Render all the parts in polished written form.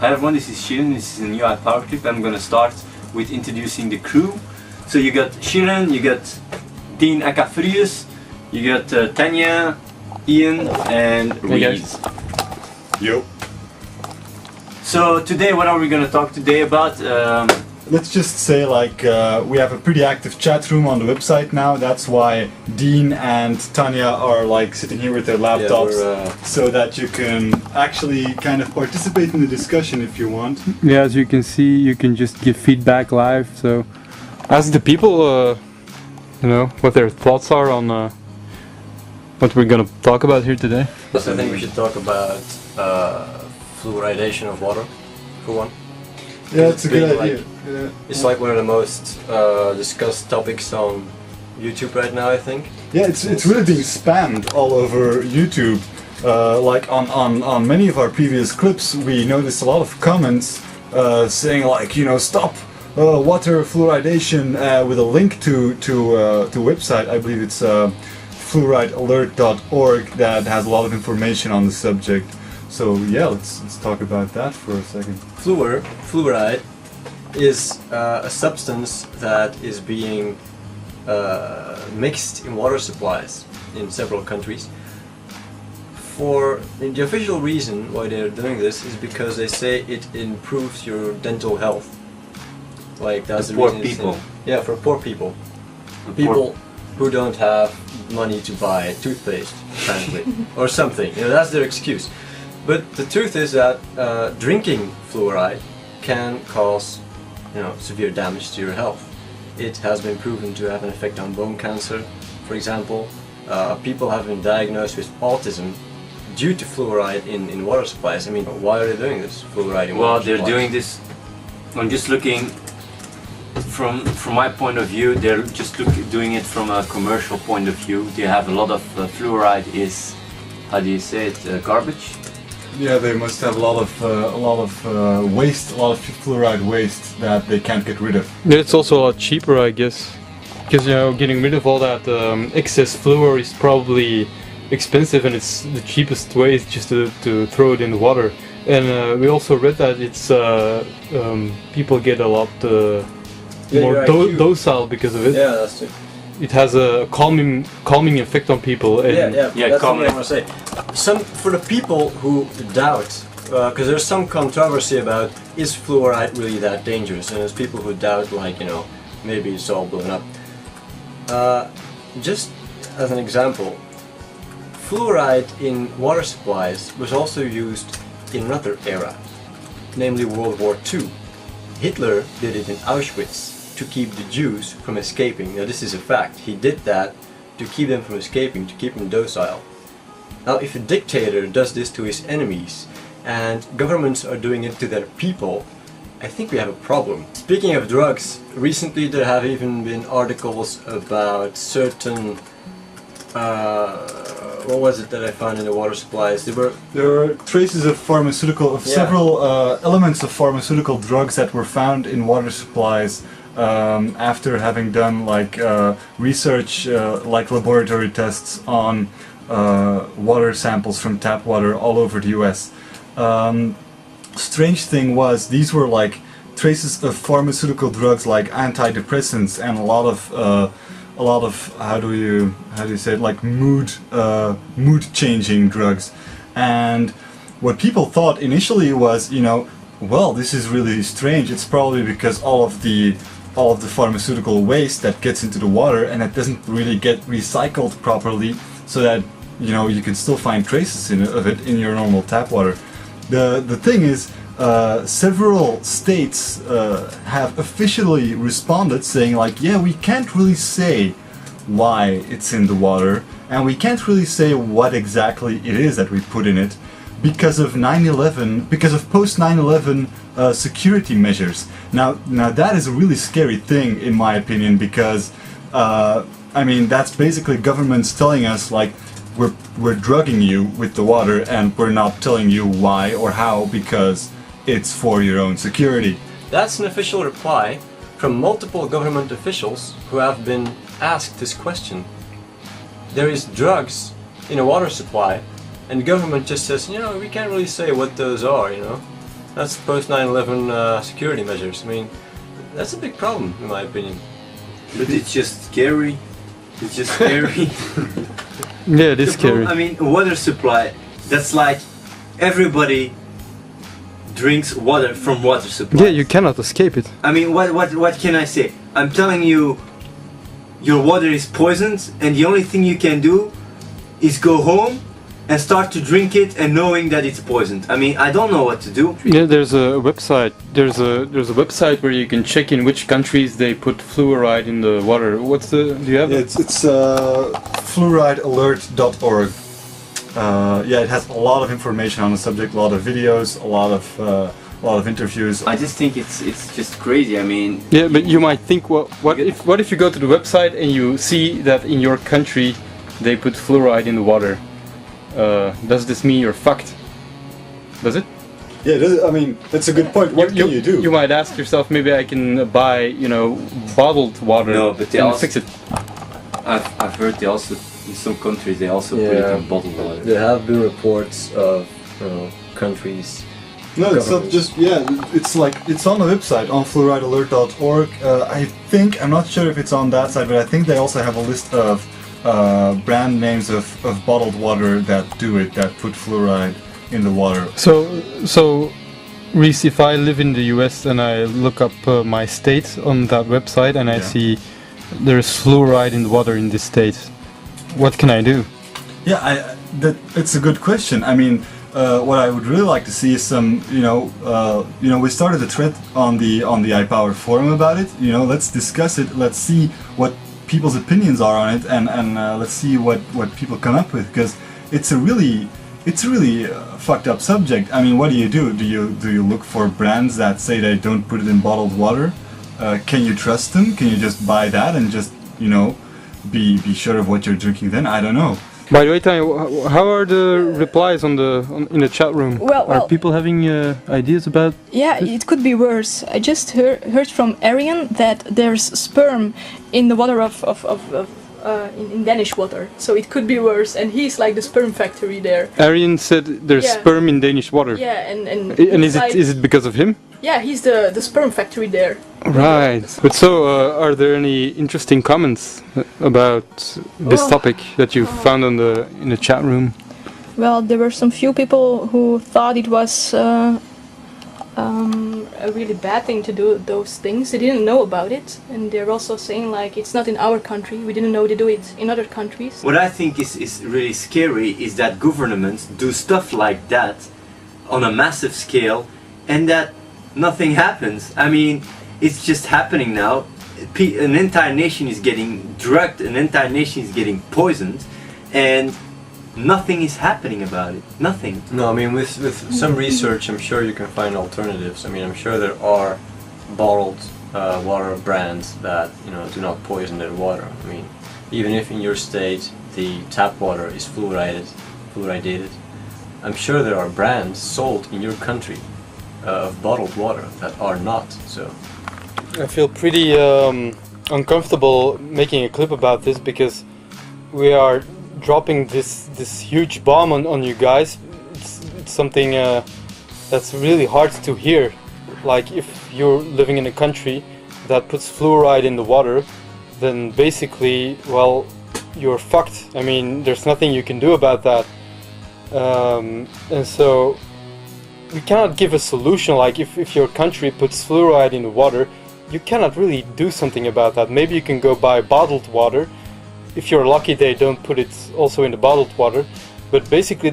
Hi everyone, this is Shirin, this is a new Power Clip. I'm gonna start with introducing the crew. So you got Shirin, you got Dean Akafrius, you got Tanya, Ian and Reese. Yo. So today, what are we gonna talk today about? Let's just say we have a pretty active chat room on the website now. That's why Dean and Tanya are sitting here with their laptops, so that you can actually kind of participate in the discussion if you want. Yeah, as you can see, you can just give feedback live. So ask the people, what their thoughts are on what we're gonna talk about here today. I think we should talk about fluoridation of water, for one. Yeah, it's a good idea. Yeah. It's like one of the most discussed topics on YouTube right now, I think. Yeah, it's really being spammed all over YouTube. On many of our previous clips, we noticed a lot of comments saying stop water fluoridation with a link to website. I believe it's fluoridealert.org that has a lot of information on the subject. So yeah, let's talk about that for a second. Fluoride is a substance that is being mixed in water supplies in several countries. The official reason why they're doing this is because they say it improves your dental health. That's the poor reason. People. Yeah, for poor people. People who don't have money to buy toothpaste, apparently, or something. That's their excuse. But the truth is that drinking fluoride can cause, severe damage to your health. It has been proven to have an effect on bone cancer, for example. People have been diagnosed with autism due to fluoride in water supplies. I mean, why are they doing this? Fluoride in water supplies? Well, they're doing this. I'm just looking from my point of view. They're just doing it from a commercial point of view. They have a lot of fluoride is, how do you say it, garbage. Yeah, they must have a lot of waste, a lot of fluoride waste that they can't get rid of. It's also a lot cheaper, I guess, because getting rid of all that excess fluor is probably expensive, and it's the cheapest way is just to throw it in the water. And we also read that it's people get a lot more docile because of it. Yeah, that's true. It has a calming effect on people. And That's what I want to say. For the people who doubt, because there's some controversy about is fluoride really that dangerous, and there's people who doubt, maybe it's all blown up. Just as an example, fluoride in water supplies was also used in another era, namely World War II. Hitler did it in Auschwitz to keep the Jews from escaping. Now this is a fact. He did that to keep them from escaping, to keep them docile. Now if a dictator does this to his enemies, and governments are doing it to their people, I think we have a problem. Speaking of drugs, recently there have even been articles about certain what was it that I found in the water supplies? There were traces of several elements of pharmaceutical drugs that were found in water supplies after having done research, laboratory tests on water samples from tap water all over the US. Strange thing was, these were traces of pharmaceutical drugs like antidepressants and a lot of how do you say it, mood changing drugs. And what people thought initially was, well, this is really strange. It's probably because all of the pharmaceutical waste that gets into the water and that doesn't really get recycled properly, so that you can still find traces of it in your normal tap water. The thing is, several states have officially responded saying yeah, we can't really say why it's in the water, and we can't really say what exactly it is that we put in it because of 9/11, because of post 9/11 security measures. Now that is a really scary thing in my opinion, because that's basically governments telling us we're drugging you with the water and we're not telling you why or how, because it's for your own security. That's an official reply from multiple government officials who have been asked this question. There is drugs in a water supply, and the government just says, we can't really say what those are, That's post 9/11 security measures. I mean, that's a big problem in my opinion. But it's just scary. It's just scary. Yeah, it is scary. I mean, water supply. That's like everybody drinks water from water supply. Yeah, you cannot escape it. I mean, what can I say? I'm telling you, your water is poisoned, and the only thing you can do is go home and start to drink it, and knowing that it's poisoned. I mean, I don't know what to do. Yeah, there's a website. There's a website where you can check in which countries they put fluoride in the water. What's the? Do you have? Yeah, it's fluoridealert.org. Yeah, it has a lot of information on the subject, a lot of videos, a lot of interviews. I just think it's just crazy. I mean, Yeah, but you might think, what if you go to the website and you see that in your country they put fluoride in the water? Does this mean you're fucked? Does it? Yeah, I mean, that's a good point. What can you do? You might ask yourself, maybe I can buy, bottled water No, but they and also- fix it. I've heard they also in some countries they also put it Yeah. in bottled water. There have been reports of countries. No, it's not just, it's like, it's on the website, on fluoridealert.org. I'm not sure if it's on that side, but I think they also have a list of brand names of bottled water that put fluoride in the water. So, Reese, if I live in the US and I look up my state on that website and I see there's fluoride in the water in this state, what can I do? Yeah, it's a good question. I mean, what I would really like to see is some, we started a thread on the iPower forum about it. Let's discuss it. Let's see what people's opinions are on it, and let's see what people come up with, because it's a really fucked up subject. I mean, what do you do? Do you look for brands that say they don't put it in bottled water? Can you trust them? Can you just buy that and just be sure of what you're drinking? Then I don't know. By the way, Tanya, how are the replies in the chat room? Well- are people having ideas about? Yeah, it could be worse. I just heard from Arian that there's sperm in the water in Danish water, so it could be worse. And he's like the sperm factory there. Arian said there's Yeah. sperm in Danish water. Yeah, and Is it because of him? Yeah, he's the sperm factory there. Right. But so, are there any interesting comments about this Well, topic that you found in the chat room? Well, there were some few people who thought it was a really bad thing to do those things. They didn't know about it, and they're also saying like it's not in our country. We didn't know they do it in other countries. What I think is really scary is that governments do stuff like that on a massive scale, and that nothing happens. I mean, it's just happening now. An entire nation is getting drugged, an entire nation is getting poisoned, and nothing is happening about it. Nothing. No, I mean with some research, I'm sure you can find alternatives. I mean, I'm sure there are bottled water brands that do not poison their water. I mean, even if in your state the tap water is fluoridated, I'm sure there are brands sold in your country of bottled water that are not. So I feel pretty uncomfortable making a clip about this because we are dropping this huge bomb on you guys. It's something that's really hard to hear. Like, if you're living in a country that puts fluoride in the water, then basically, well, you're fucked. I mean, there's nothing you can do about that. And so we cannot give a solution. Like, if your country puts fluoride in the water, you cannot really do something about that. Maybe you can go buy bottled water. If you're lucky, they don't put it also in the bottled water. But basically,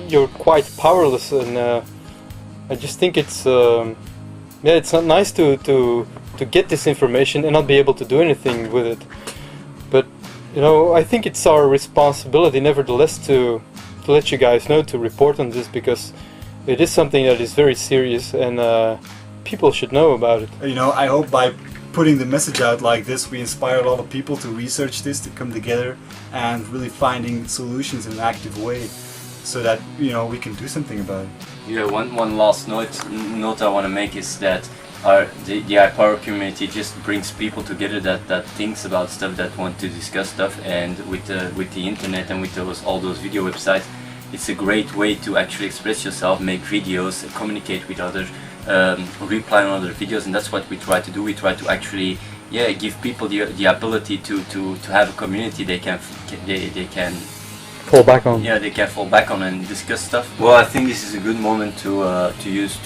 you're quite powerless, and I just think it's not nice to get this information and not be able to do anything with it. But I think it's our responsibility, nevertheless, to let you guys know, to report on this, because it is something that is very serious, and people should know about it. I hope by putting the message out like this, we inspire a lot of people to research this, to come together and really finding solutions in an active way, so that we can do something about it. Yeah, one last note I want to make is that the iPower community just brings people together that thinks about stuff, that want to discuss stuff, and with the internet and with all those video websites, it's a great way to actually express yourself, make videos, communicate with others, reply on other videos, and that's what we try to do. We try to actually, yeah, give people the ability to have a community they can Fall back on. yeah, they can fall back on and discuss stuff. Well, I think this is a good moment to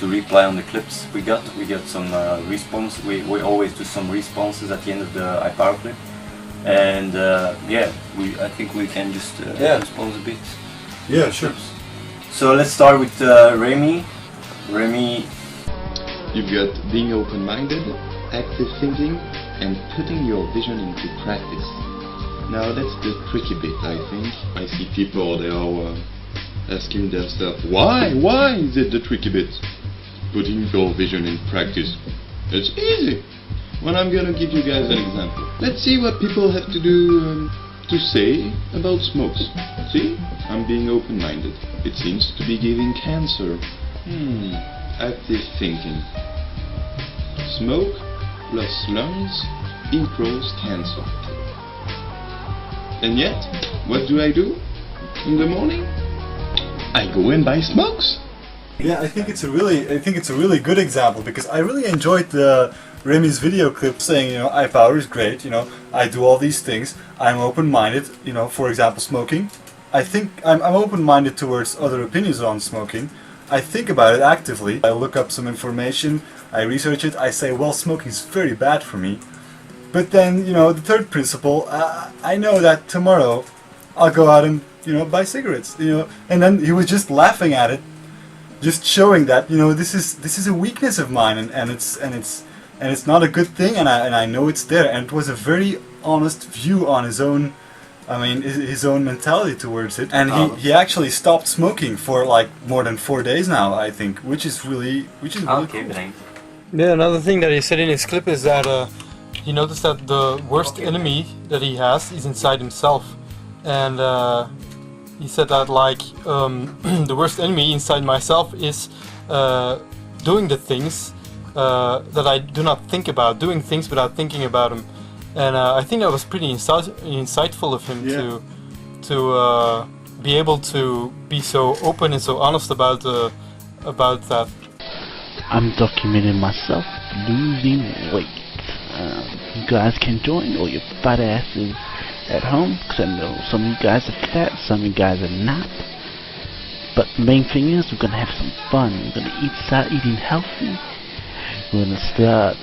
reply on the clips we got. We got some response. We always do some responses at the end of the iPower clip, and yeah, I think we can just respond a bit. Yeah, sure. So let's start with Remy. Remy, You've got being open-minded, active thinking, and putting your vision into practice. Now that's the tricky bit, I think. I see people, they are asking themselves, why is it the tricky bit? Putting your vision in practice. It's easy. Well, I'm gonna give you guys an example. Let's see what people have to say about smokes. See? I'm being open-minded. It seems to be giving cancer. Active thinking. Smoke plus lungs equals cancer. And yet, what do? In the morning? I go and buy smokes. Yeah, I think it's a really good example, because I really enjoyed Remy's video clip saying, you know, iPower is great, you know, I do all these things, I'm open-minded, you know, for example, smoking. I think I'm open-minded towards other opinions on smoking. I think about it actively. I look up some information, I research it, I say, well, smoking is very bad for me. But then, you know, the third principle, I know that tomorrow I'll go out and, you know, buy cigarettes, you know. And then he was just laughing at it, just showing that, you know, this is a weakness of mine, and it's not a good thing, and I know it's there. And it was a very honest view on his own, I mean, his own mentality towards it. And he actually stopped smoking for like more than 4 days now, I think, which is really okay, cool. Yeah, another thing that he said in his clip is that he noticed that the worst enemy that he has is inside himself, and he said that like the worst enemy inside myself is doing the things that I do not think about, doing things without thinking about them, and I think that was pretty insightful of him to be able to be so open and so honest about that. I'm documenting myself losing weight. You guys can join, or your fat asses at home, because I know some of you guys are fat, some of you guys are not. But the main thing is, we're gonna have some fun. We're gonna start eating healthy. We're gonna start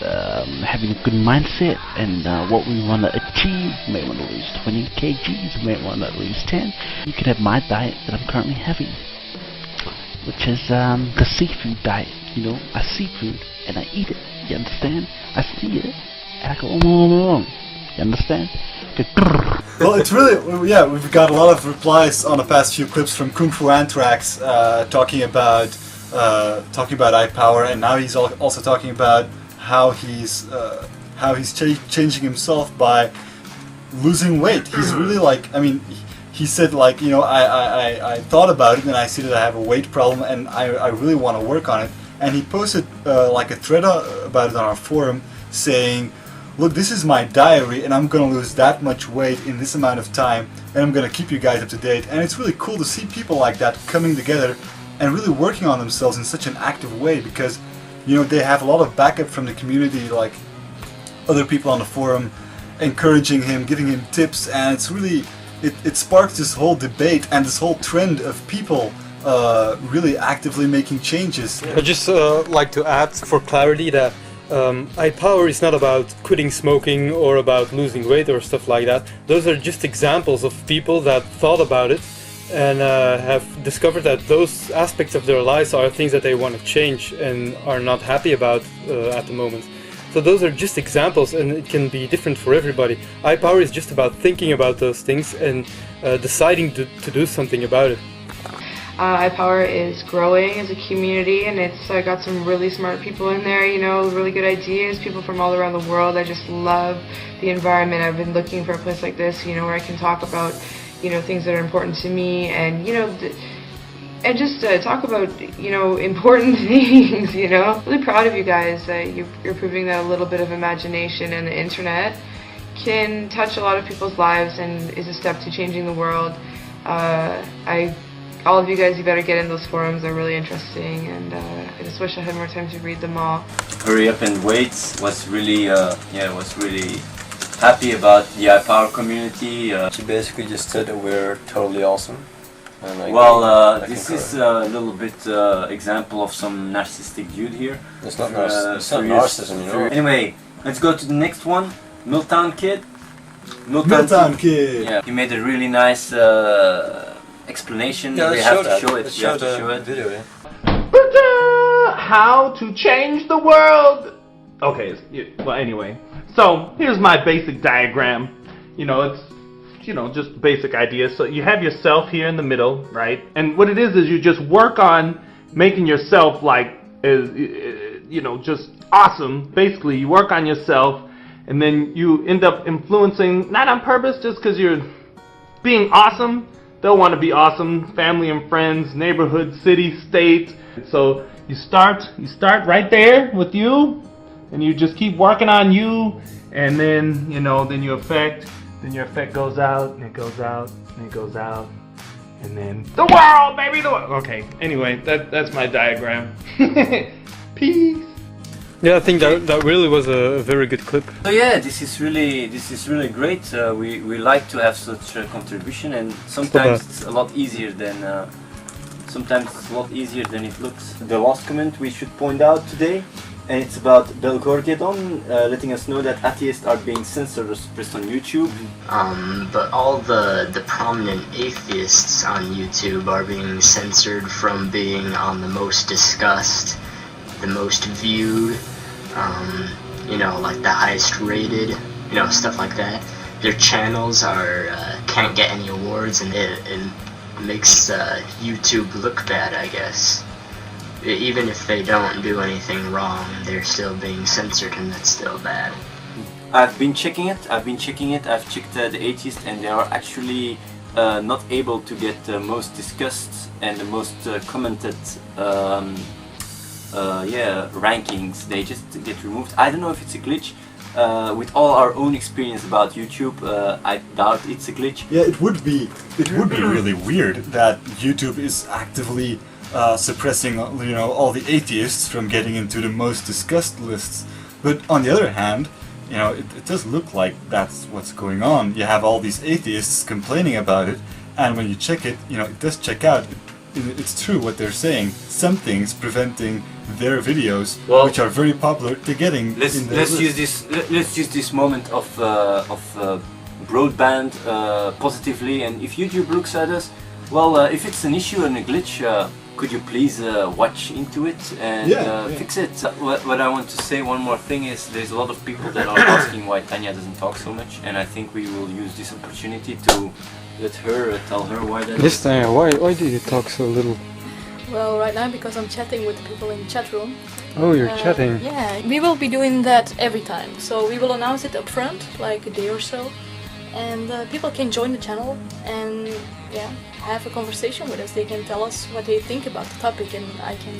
having a good mindset, and what we want to achieve. You may want to lose 20 kgs, you may want to lose 10. You can have my diet that I'm currently having, which is the seafood diet. You know, I see food and I eat it. You understand? I see it and I go, you understand? Well, it's really, yeah, we've got a lot of replies on the past few clips from Kung Fu Anthrax talking about iPower, and now he's also talking about how he's changing himself by losing weight. He's really like, I mean, he said like, you know, I thought about it and I see that I have a weight problem and I really want to work on it. And he posted like a thread about it on our forum saying, look, this is my diary and I'm going to lose that much weight in this amount of time and I'm going to keep you guys up to date. And it's really cool to see people like that coming together and really working on themselves in such an active way, because, you know, they have a lot of backup from the community, like other people on the forum encouraging him, giving him tips, and it's really, it sparks this whole debate and this whole trend of people really actively making changes. I'd just like to add for clarity that iPower is not about quitting smoking or about losing weight or stuff like that. Those are just examples of people that thought about it and have discovered that those aspects of their lives are things that they want to change and are not happy about at the moment. So those are just examples, and it can be different for everybody. iPower is just about thinking about those things and deciding to do something about it. iPower is growing as a community, and it's got some really smart people in there, you know, really good ideas, people from all around the world. I just love the environment. I've been looking for a place like this, you know, where I can talk about, you know, things that are important to me, and, you know, and just talk about, you know, important things, you know. Really proud of you guys. You're proving that a little bit of imagination and the internet can touch a lot of people's lives and is a step to changing the world. I all of you guys, you better get in those forums. They're really interesting, and I just wish I had more time to read them all. Hurry Up and Wait was really, was really happy about the iPower community. She basically just said that we're totally awesome. And This is a little bit example of some narcissistic dude here. It's not narcissism, you know. Anyway, let's go to the next one. Milltown Kid. Milltown Kid. Yeah, he made a really nice explanation. Yeah, we let's have show to that. show it. Let's You have show to show the it. video, yeah. How to change the world. Okay, well anyway. So here's my basic diagram. You know, it's just basic ideas. So you have yourself here in the middle, right? And what it is you just work on making yourself like just awesome. Basically, you work on yourself, and then you end up influencing, not on purpose, just because you're being awesome. They'll want to be awesome, family and friends, neighborhood, city, state. So you start right there with you, and you just keep working on you, and then then your effect goes out, and it goes out, and it goes out, and then the world, baby, the world. Okay. Anyway, that's my diagram. Peace. Yeah, I think that really was a very good clip. So yeah, this is really great. We like to have such a contribution, and sometimes it's a lot easier than it looks. The last comment we should point out today, and it's about Belgorgedon letting us know that atheists are being censored or suppressed on YouTube. But all the prominent atheists on YouTube are being censored from being on the most discussed, the most viewed, like the highest rated, stuff like that. Their channels can't get any awards, and it makes YouTube look bad, I guess. Even if they don't do anything wrong, they're still being censored, and that's still bad. I've been checking it. I've checked the atheists, and they are actually not able to get the most discussed and the most commented rankings. They just get removed. I don't know if it's a glitch. With all our own experience about YouTube, I doubt it's a glitch. Yeah, it would be really weird that YouTube is actively suppressing all the atheists from getting into the most discussed lists. But on the other hand, it does look like that's what's going on. You have all these atheists complaining about it, and when you check it, it does check out. It's true what they're saying. Something's preventing their videos, which are very popular, to getting. Let's use this moment of broadband positively. And if YouTube looks at us, if it's an issue and a glitch, could you please watch into it and fix it? What I want to say, one more thing, is there's a lot of people that are asking why Tanya doesn't talk so much, and I think we will use this opportunity to let her tell her why that is. Yes, Tanya, why do you talk so little? Well, right now because I'm chatting with the people in the chat room. Oh, you're chatting. Yeah, we will be doing that every time. So we will announce it up front, like a day or so, and people can join the channel and have a conversation with us. They can tell us what they think about the topic, and I can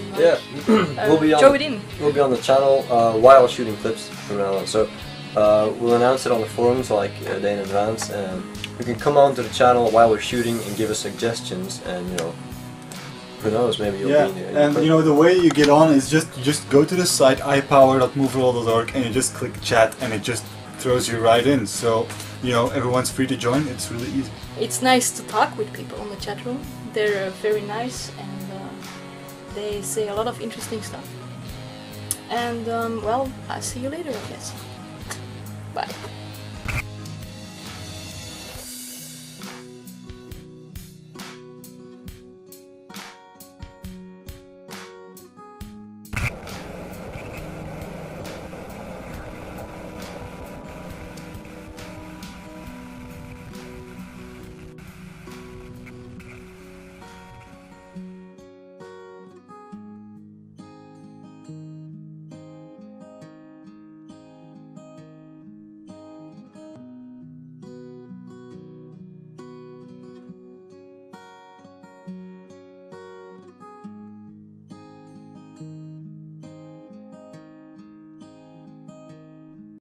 throw it in. We'll be on the channel while shooting clips from now on. So we'll announce it on the forums like a day in advance, and you can come onto the channel while we're shooting and give us suggestions, and who knows, maybe you'll be in and the way you get on is just go to the site ipower.moveworld.org, and you just click chat, and it just throws you right in. So everyone's free to join. It's really easy. It's nice to talk with people in the chat room. They're very nice, and they say a lot of interesting stuff. And I'll see you later, I guess. Bye.